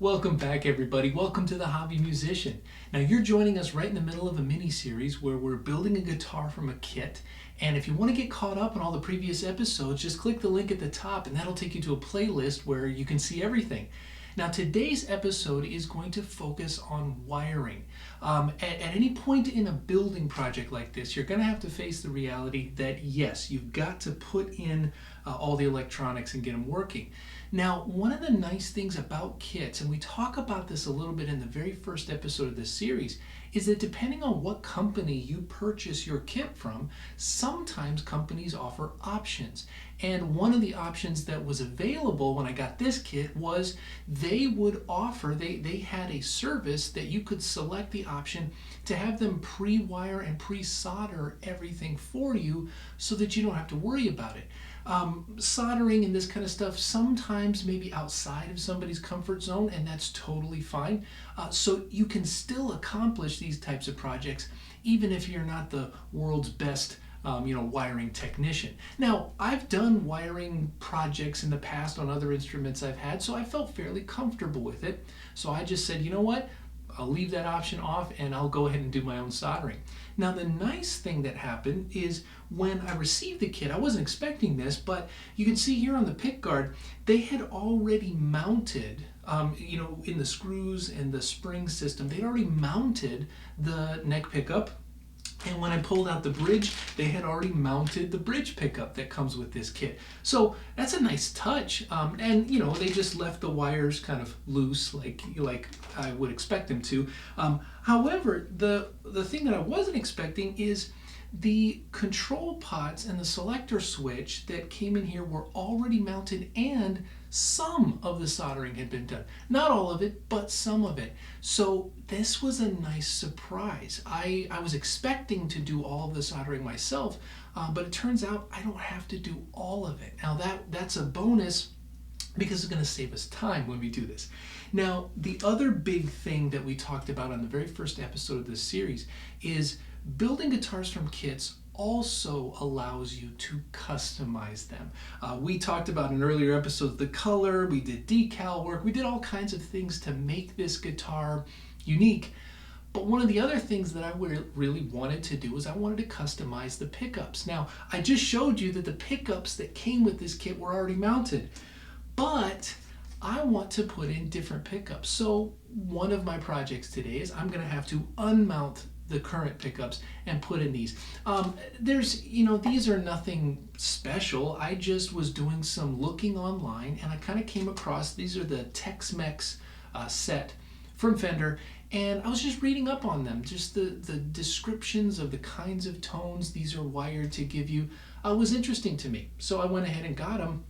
Welcome back, everybody. Welcome to The Hobby Musician. Now, you're joining us right in the middle of a mini-series where we're building a guitar from a kit. And if you want to get caught up on all the previous episodes, just click the link at the top and that'll take you to a playlist where you can see everything. Now, today's episode is going to focus on wiring. At any point in a building project like this, you're going to have to face the reality that, yes, you've got to put in all the electronics and get them working. Now, one of the nice things about kits, and we talk about this a little bit in the very first episode of this series, is that depending on what company you purchase your kit from, sometimes companies offer options. And one of the options that was available when I got this kit was they would offer, they had a service that you could select the option to have them pre-wire and pre-solder everything for you so that you don't have to worry about it. Soldering and this kind of stuff sometimes maybe outside of somebody's comfort zone, and that's totally fine. So you can still accomplish these types of projects even if you're not the world's best wiring technician. Now, I've done wiring projects in the past on other instruments I've had, so I felt fairly comfortable with it. So I just said, you know what? I'll leave that option off and I'll go ahead and do my own soldering. Now, the nice thing that happened is when I received the kit, I wasn't expecting this, but you can see here on the pick guard, they had already mounted, in the screws and the spring system, they'd already mounted the neck pickup. And when I pulled out the bridge, they had already mounted the bridge pickup that comes with this kit. So that's a nice touch. And they just left the wires kind of loose like I would expect them to. However, the thing that I wasn't expecting is the control pods and the selector switch that came in here were already mounted, and some of the soldering had been done. Not all of it, but some of it. So this was a nice surprise. I was expecting to do all of the soldering myself, but it turns out I don't have to do all of it. Now that's a bonus because it's going to save us time when we do this. Now, the other big thing that we talked about on the very first episode of this series is building guitars from kits also allows you to customize them. We talked about in earlier episodes the color, we did decal work, we did all kinds of things to make this guitar unique. But one of the other things that I really wanted to do was I wanted to customize the pickups. Now, I just showed you that the pickups that came with this kit were already mounted, but I want to put in different pickups. So one of my projects today is I'm going to have to unmount the current pickups and put in these. These are nothing special. I just was doing some looking online and I kind of came across, these are the Tex-Mex set from Fender, and I was just reading up on them, just the descriptions of the kinds of tones these are wired to give you was interesting to me. So I went ahead and got them,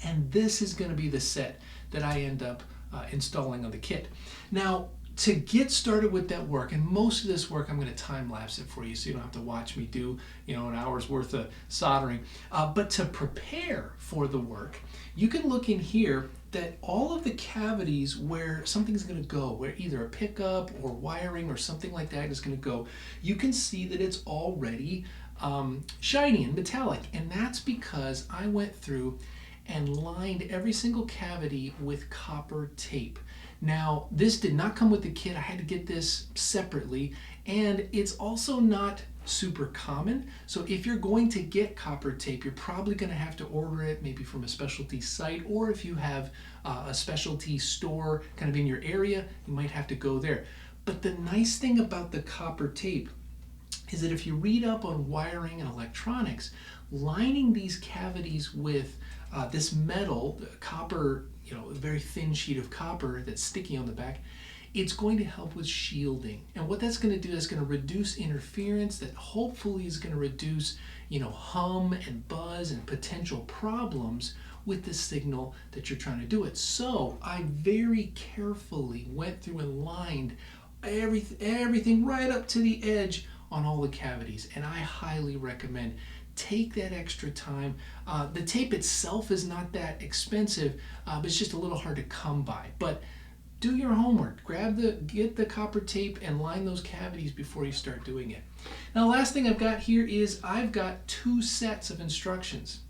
and this is going to be the set that I end up installing on the kit. Now, to get started with that work, and most of this work I'm going to time lapse it for you so you don't have to watch me do an hour's worth of soldering, but to prepare for the work, you can look in here that all of the cavities where something's going to go, where either a pickup or wiring or something like that is going to go, you can see that it's already shiny and metallic, and that's because I went through and lined every single cavity with copper tape. Now, this did not come with the kit. I had to get this separately, and it's also not super common. So if you're going to get copper tape, you're probably going to have to order it maybe from a specialty site, or if you have a specialty store kind of in your area, you might have to go there. But the nice thing about the copper tape is that if you read up on wiring and electronics, lining these cavities with this metal, copper, a very thin sheet of copper that's sticky on the back, it's going to help with shielding. And what that's going to do is going to reduce interference that hopefully is going to reduce, hum and buzz and potential problems with the signal that you're trying to do it. So I very carefully went through and lined everything right up to the edge on all the cavities, and I highly recommend take that extra time. The tape itself is not that expensive, but it's just a little hard to come by. But do your homework. Get the copper tape and line those cavities before you start doing it. Now, the last thing I've got here is I've got 2 sets of instructions.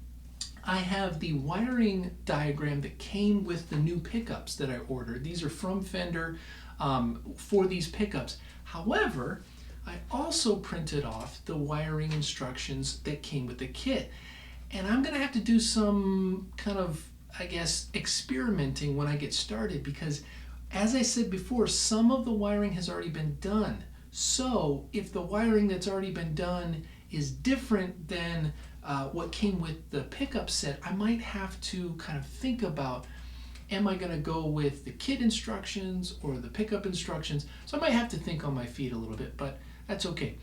I have the wiring diagram that came with the new pickups that I ordered. These are from Fender for these pickups. However, I also printed off the wiring instructions that came with the kit. And I'm going to have to do some kind of, I guess, experimenting when I get started because, as I said before, some of the wiring has already been done. So if the wiring that's already been done is different than what came with the pickup set, I might have to kind of think about, am I going to go with the kit instructions or the pickup instructions? So I might have to think on my feet a little bit, but that's okay.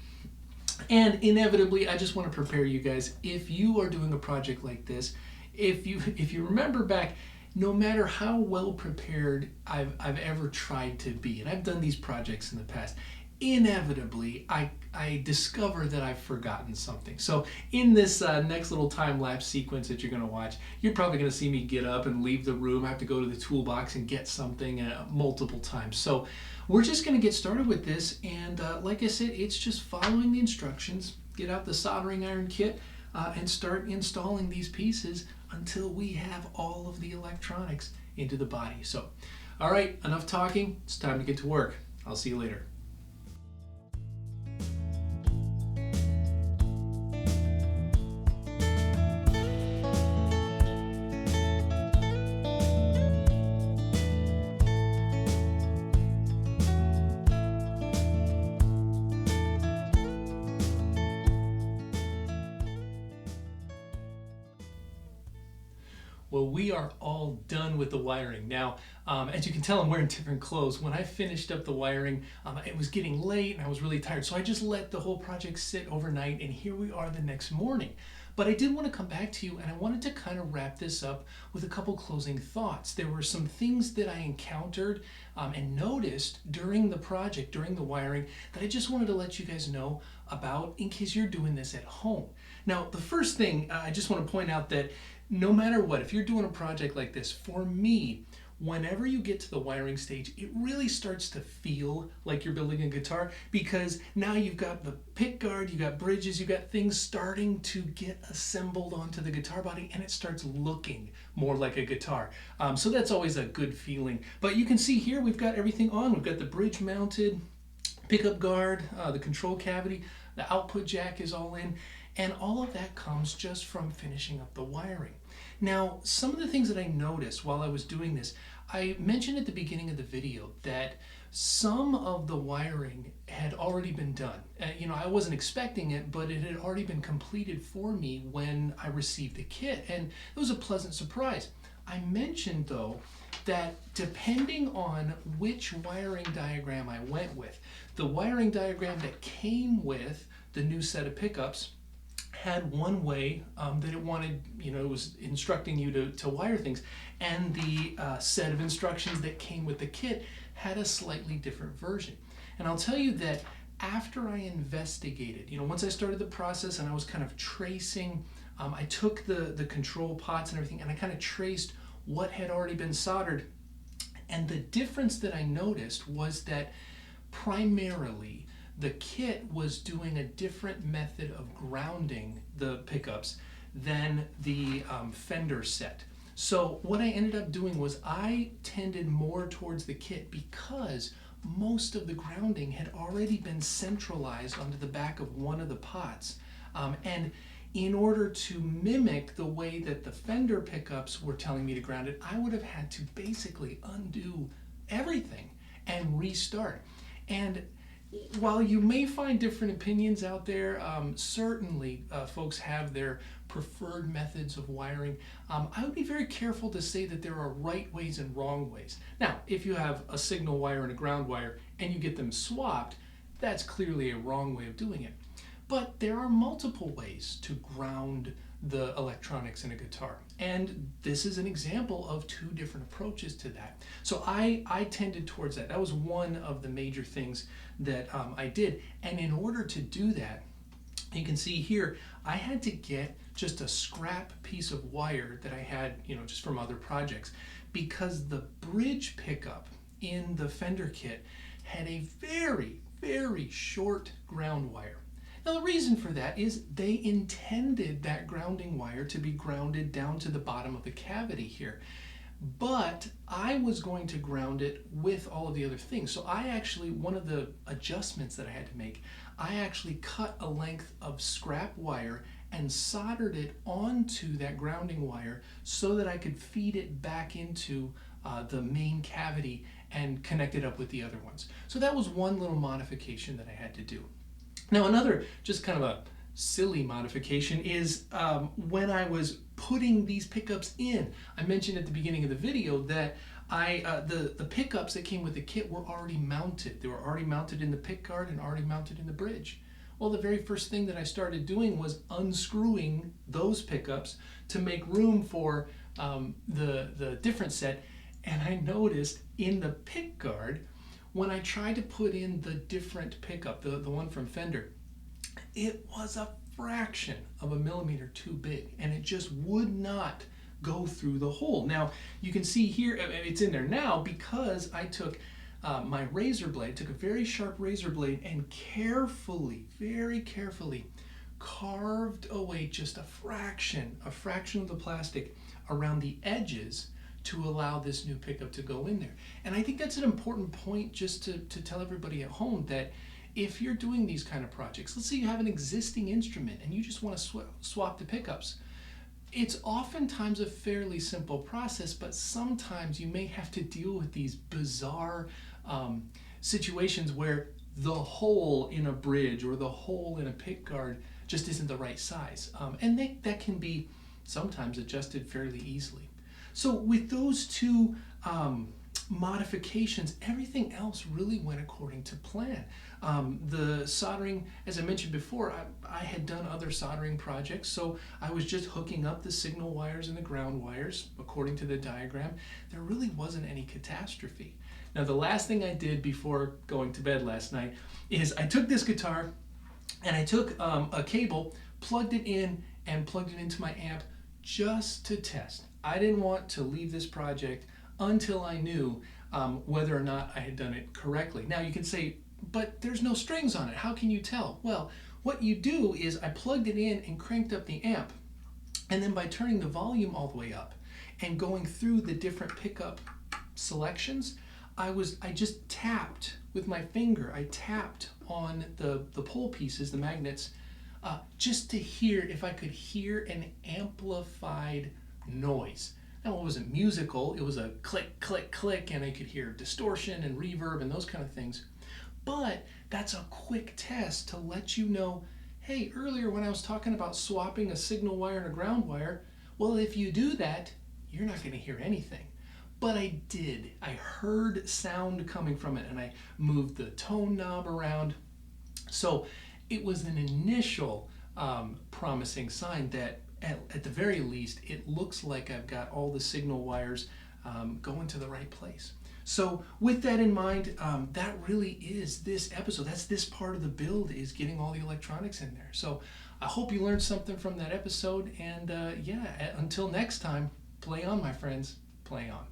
And inevitably, I just want to prepare you guys, if you are doing a project like this, if you remember back, no matter how well prepared I've ever tried to be, and I've done these projects in the past, inevitably I discover that I've forgotten something. So in this next little time-lapse sequence that you're going to watch, you're probably going to see me get up and leave the room. I have to go to the toolbox and get something multiple times. So we're just going to get started with this, and like I said, it's just following the instructions. Get out the soldering iron kit and start installing these pieces until we have all of the electronics into the body. So, all right, enough talking. It's time to get to work. I'll see you later. Well, we are all done with the wiring. Now, as you can tell, I'm wearing different clothes. When I finished up the wiring, it was getting late and I was really tired. So I just let the whole project sit overnight, and here we are the next morning. But I did want to come back to you, and I wanted to kind of wrap this up with a couple closing thoughts. There were some things that I encountered and noticed during the project, during the wiring, that I just wanted to let you guys know about in case you're doing this at home. Now, the first thing, I just want to point out that no matter what, if you're doing a project like this, for me, whenever you get to the wiring stage, it really starts to feel like you're building a guitar, because now you've got the pick guard, you've got bridges, you've got things starting to get assembled onto the guitar body, and it starts looking more like a guitar. So that's always a good feeling. But you can see here we've got everything on. We've got the bridge mounted, pickup guard, the control cavity, the output jack is all in, and all of that comes just from finishing up the wiring. Now, some of the things that I noticed while I was doing this, I mentioned at the beginning of the video that some of the wiring had already been done. I wasn't expecting it, but it had already been completed for me when I received the kit, and it was a pleasant surprise. I mentioned, though, that depending on which wiring diagram I went with, the wiring diagram that came with the new set of pickups had one way that it wanted, it was instructing you to wire things, and the set of instructions that came with the kit had a slightly different version. And I'll tell you that after I investigated, once I started the process and I was kind of tracing, I took the control pots and everything, and I kind of traced what had already been soldered. And the difference that I noticed was that primarily the kit was doing a different method of grounding the pickups than the Fender set. So what I ended up doing was I tended more towards the kit because most of the grounding had already been centralized onto the back of one of the pots. And in order to mimic the way that the Fender pickups were telling me to ground it, I would have had to basically undo everything and restart. And while you may find different opinions out there, certainly folks have their preferred methods of wiring. I would be very careful to say that there are right ways and wrong ways. Now, if you have a signal wire and a ground wire and you get them swapped, that's clearly a wrong way of doing it. But there are multiple ways to ground the electronics in a guitar. And this is an example of two different approaches to that. So I tended towards that. That was one of the major things that I did. And in order to do that, you can see here, I had to get just a scrap piece of wire that I had, just from other projects, because the bridge pickup in the Fender kit had a very, very short ground wire. Now the reason for that is they intended that grounding wire to be grounded down to the bottom of the cavity here. But I was going to ground it with all of the other things. So I actually, one of the adjustments that I had to make, I actually cut a length of scrap wire and soldered it onto that grounding wire so that I could feed it back into the main cavity and connect it up with the other ones. So that was one little modification that I had to do. Now another just kind of a silly modification is when I was putting these pickups in. I mentioned at the beginning of the video that the pickups that came with the kit were already mounted. They were already mounted in the pick guard and already mounted in the bridge. Well, the very first thing that I started doing was unscrewing those pickups to make room for the different set. And I noticed in the pick guard, when I tried to put in the different pickup, the one from Fender, it was a fraction of a millimeter too big, and it just would not go through the hole. Now, you can see here, it's in there now because I took my razor blade, took a very sharp razor blade and carefully, very carefully carved away just a fraction of the plastic around the edges to allow this new pickup to go in there. And I think that's an important point just to tell everybody at home that if you're doing these kind of projects, let's say you have an existing instrument and you just want to swap the pickups, it's oftentimes a fairly simple process, but sometimes you may have to deal with these bizarre situations where the hole in a bridge or the hole in a pick guard just isn't the right size. And that can be sometimes adjusted fairly easily. So with those two modifications, everything else really went according to plan. The soldering, as I mentioned before, I had done other soldering projects, so I was just hooking up the signal wires and the ground wires according to the diagram. There really wasn't any catastrophe. Now the last thing I did before going to bed last night is I took this guitar and I took a cable, plugged it in, and plugged it into my amp just to test. I didn't want to leave this project until I knew whether or not I had done it correctly. Now you can say, but there's no strings on it. How can you tell? Well, what you do is I plugged it in and cranked up the amp. And then by turning the volume all the way up and going through the different pickup selections, I just tapped with my finger. I tapped on the pole pieces, the magnets, just to hear if I could hear an amplified noise. Now it wasn't musical, it was a click, click, click, and I could hear distortion and reverb and those kind of things. But that's a quick test to let you know, hey, earlier when I was talking about swapping a signal wire and a ground wire, well, if you do that, you're not going to hear anything. But I did. I heard sound coming from it, and I moved the tone knob around. So it was an initial promising sign that at the very least, it looks like I've got all the signal wires going to the right place. So with that in mind, that really is this episode. That's this part of the build, is getting all the electronics in there. So I hope you learned something from that episode. And yeah, until next time, play on, my friends. Play on.